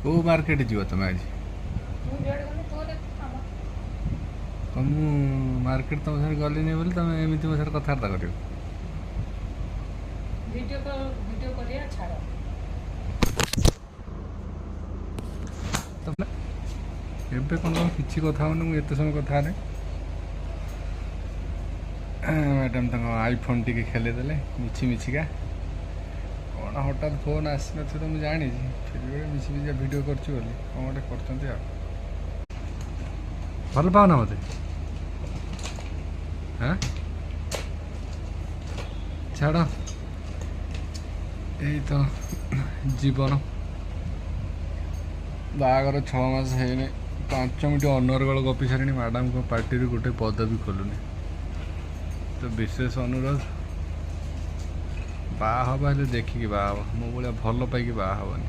को मार्केट जीव तुम आज तो मु मार्केट तुम सर गली बोली तुम एमती मो सर कथबार्ता कर वीडियो करिया छाड़ ଏବେ କ'ଣ ତୁମେ କିଛି କଥା ହେଉନି ମୁଁ ଏତେ ସମୟ କଥା ହେଲେ ମ୍ୟାଡ଼ାମ୍ ତାଙ୍କ ଆଇଫୋନ୍ ଟିକେ ଖେଳିଦେଲେ ମିଛିକା କ'ଣ ହଠାତ୍ ଫୋନ୍ ଆସିନଥିବ ତ ମୁଁ ଜାଣିଛି ଫିର୍ ମିଛିମିଛିକା ଭିଡ଼ିଓ କରୁଛି ବୋଲି କ'ଣ ଗୋଟେ କରୁଛନ୍ତି ଆଉ ଭଲ ପାଉନା ମୋତେ ହଁ ଛାଡ଼ ଏଇ ତ ଜୀବନ ବାହାଘର 6 ମାସ ହେଇନି 5 ମିନିଟ୍ ଅନର୍ଗଳ ଗପି ସାରିଣି ମ୍ୟାଡ଼ାମଙ୍କ ପାର୍ଟିରୁ ଗୋଟେ ପଦ ବି ଖୋଲୁନି ତ ବିଶେଷ ଅନୁରୋଧ ବାହା ହେବା ହେଲେ ଦେଖିକି ବାହା ହେବା ମୋ ଭଳିଆ ଭଲ ପାଇକି ବାହା ହେବନି।